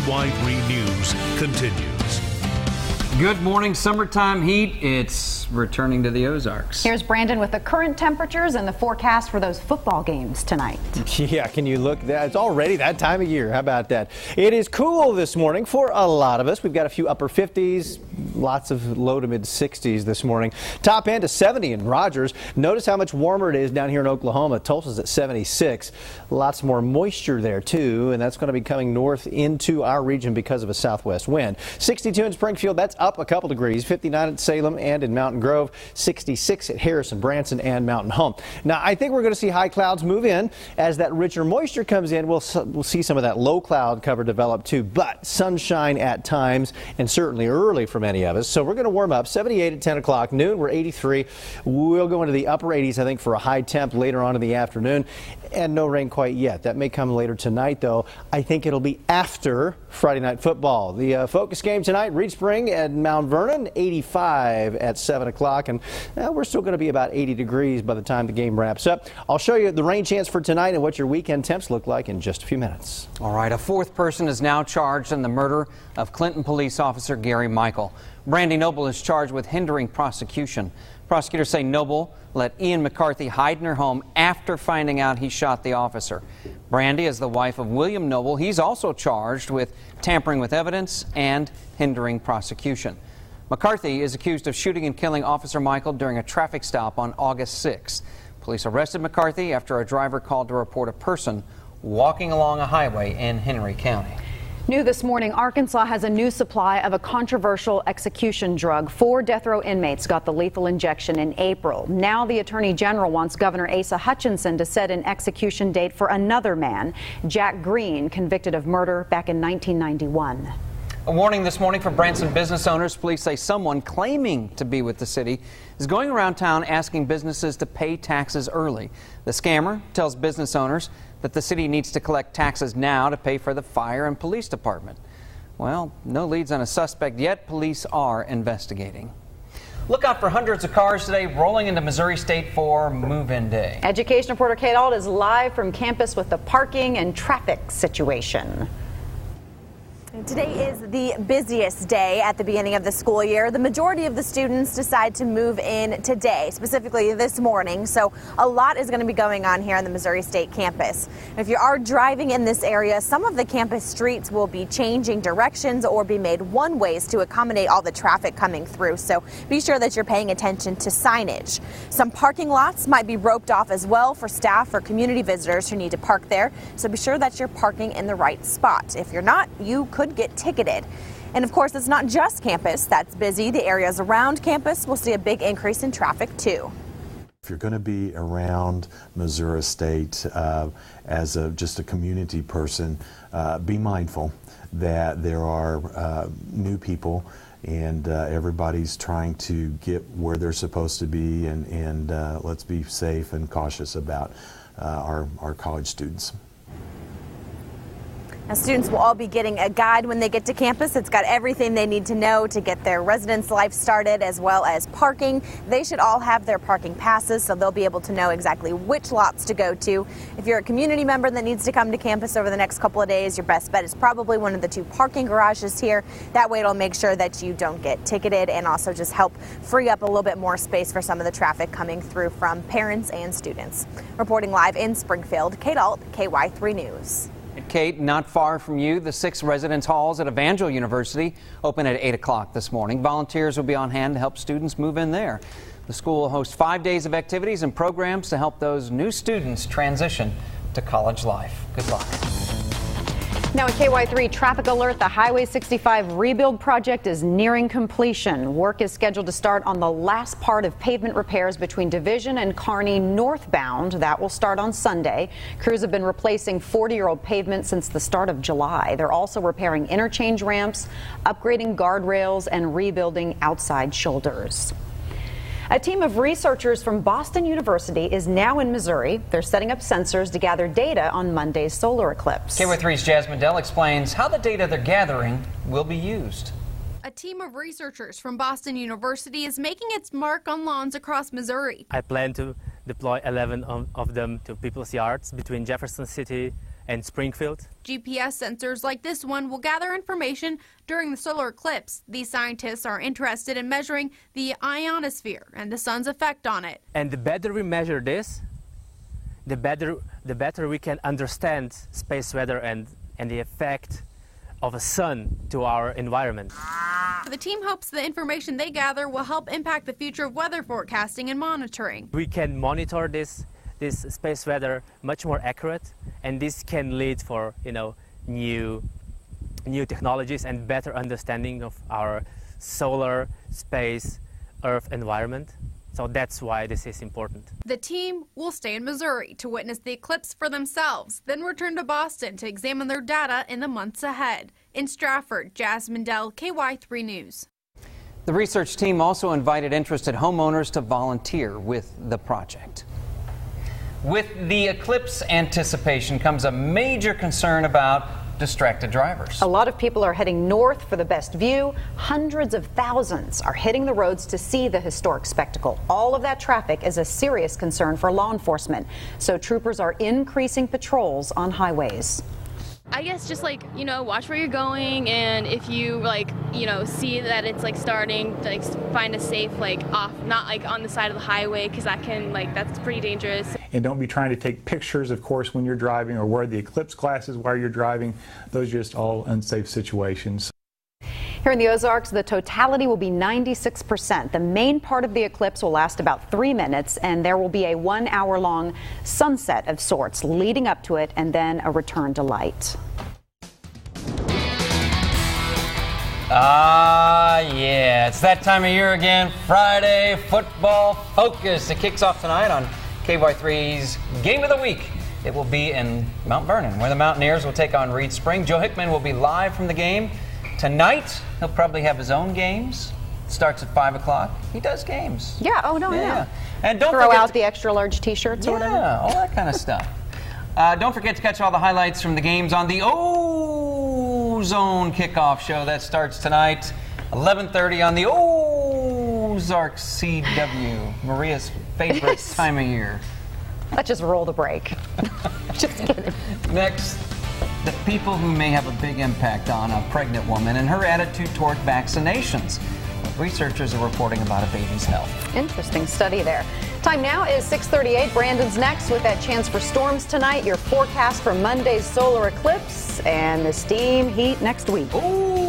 KY3 News continues. Good morning. Summertime heat, it's returning to the Ozarks. Here's Brandon with the current temperatures and the forecast for those football games tonight. Yeah, can you look? It's already that time of year. How about that? It is cool this morning for a lot of us. We've got a few upper 50s, lots of low to mid 60s this morning. Top end to 70 in Rogers. Notice how much warmer it is down here in Oklahoma. Tulsa's at 76. Lots more moisture there too, and that's going to be coming north into our region because of a southwest wind. 62 in Springfield. That's up a couple degrees. 59 at Salem and in Mountain Grove. 66 at Harrison, Branson, and Mountain Home. Now, I think we're going to see high clouds move in as that richer moisture comes in. We'll see some of that low cloud cover develop too, but sunshine at times and certainly early for many of us. So we're going to warm up. 78 at 10 o'clock. Noon, we're 83. We'll go into the upper 80s, I think, for a high temp later on in the afternoon. And no rain quite yet. That may come later tonight, though. I think it'll be after Friday Night Football. The focus game tonight, Reed Spring at Mount Vernon, 85 at 7 o'clock. And we're still going to be about 80 degrees by the time the game wraps up. I'll show you the rain chance for tonight and what your weekend temps look like in just a few minutes. All right, a fourth person is now charged in the murder of Clinton police officer Gary Michael. Brandy Noble is charged with hindering prosecution. Prosecutors say Noble let Ian McCarthy hide in her home after finding out he shot the officer. Brandy is the wife of William Noble. He's also charged with tampering with evidence and hindering prosecution. McCarthy is accused of shooting and killing Officer Michael during a traffic stop on August 6th. Police arrested McCarthy after a driver called to report a person walking along a highway in Henry County. New this morning, Arkansas has a new supply of a controversial execution drug. 4 death row inmates got the lethal injection in April. Now the Attorney General wants Governor Asa Hutchinson to set an execution date for another man, Jack Green, convicted of murder back in 1991. A warning this morning for Branson business owners. Police say someone claiming to be with the city is going around town asking businesses to pay taxes early. The scammer tells business owners that the city needs to collect taxes now to pay for the fire and police department. Well, no leads on a suspect yet. Police are investigating. Look out for hundreds of cars today rolling into Missouri State for Move-In Day. Education reporter Kate Ault is live from campus with the parking and traffic situation. Today is the busiest day at the beginning of the school year. The majority of the students decide to move in today, specifically this morning. So a lot is going to be going on here on the Missouri State campus. If you are driving in this area, some of the campus streets will be changing directions or be made one-ways to accommodate all the traffic coming through. So be sure that you're paying attention to signage. Some parking lots might be roped off as well for staff or community visitors who need to park there. So be sure that you're parking in the right spot. If you're not, you could get ticketed. And of course, it's not just campus that's busy. The areas around campus will see a big increase in traffic too. If you're going to be around Missouri State as just a community person, be mindful that there are new people and everybody's trying to get where they're supposed to be, and let's be safe and cautious about our college students. Now, students will all be getting a guide when they get to campus. It's got everything they need to know to get their residence life started, as well as parking. They should all have their parking passes, so they'll be able to know exactly which lots to go to. If you're a community member that needs to come to campus over the next couple of days, your best bet is probably one of the 2 parking garages here. That way it'll make sure that you don't get ticketed and also just help free up a little bit more space for some of the traffic coming through from parents and students. Reporting live in Springfield, Kate Ault, KY3 News. Kate, not far from you, the 6 residence halls at Evangel University open at 8 o'clock this morning. Volunteers will be on hand to help students move in there. The school will host 5 days of activities and programs to help those new students transition to college life. Good luck. Now, a KY3 traffic alert. The Highway 65 rebuild project is nearing completion. Work is scheduled to start on the last part of pavement repairs between Division and Kearney northbound. That will start on Sunday. Crews have been replacing 40-year-old pavement since the start of July. They're also repairing interchange ramps, upgrading guardrails, and rebuilding outside shoulders. A team of researchers from Boston University is now in Missouri. They're setting up sensors to gather data on Monday's solar eclipse. KY3's Jasmine Dell explains how the data they're gathering will be used. A team of researchers from Boston University is making its mark on lawns across Missouri. I plan to deploy 11 of them to people's yards between Jefferson City and Springfield. GPS sensors like this one will gather information during the solar eclipse. These scientists are interested in measuring the ionosphere and the sun's effect on it. And the better we measure this, the better we can understand space weather and the effect of a sun to our environment. The team hopes the information they gather will help impact the future of weather forecasting and monitoring. We can monitor this space weather much more accurate, and this can lead for new technologies and better understanding of our solar, space, Earth environment. So that's why this is important. The team will stay in Missouri to witness the eclipse for themselves, then return to Boston to examine their data in the months ahead. In Stratford, Jasmine Dell, KY3 News. The research team also invited interested homeowners to volunteer with the project. With the eclipse anticipation comes a major concern about distracted drivers. A lot of people are heading north for the best view. Hundreds of thousands are hitting the roads to see the historic spectacle. All of that traffic is a serious concern for law enforcement. So troopers are increasing patrols on highways. I guess just watch where you're going, and if you see that it's starting, find a safe off, not on the side of the highway, because that's pretty dangerous. And don't be trying to take pictures, of course, when you're driving, or wear the eclipse glasses while you're driving. Those are just all unsafe situations. Here in the Ozarks, the totality will be 96%. The main part of the eclipse will last about 3 minutes, and there will be a 1 hour long sunset of sorts leading up to it, and then a return to light. Yeah, it's that time of year again. Friday Football Focus. It kicks off tonight on KY3's Game of the Week. It will be in Mount Vernon, where the Mountaineers will take on Reed Spring. Joe Hickman will be live from the game. Tonight, he'll probably have his own games. Starts at 5 o'clock. He does games. Yeah, oh no, yeah. And don't throw forget out the extra large t-shirts or whatever. Yeah, all that kind of stuff. Don't forget to catch all the highlights from the games on the Ozone Kickoff Show. That starts tonight, 11:30 on the Ozark CW. Maria's favorite time of year. Let's just roll the break. Just kidding. Next, the people who may have a big impact on a pregnant woman and her attitude toward vaccinations. Researchers are reporting about a baby's health. Interesting study there. Time now is 6:38. Brandon's next with that chance for storms tonight. Your forecast for Monday's solar eclipse and the steam heat next week. Ooh.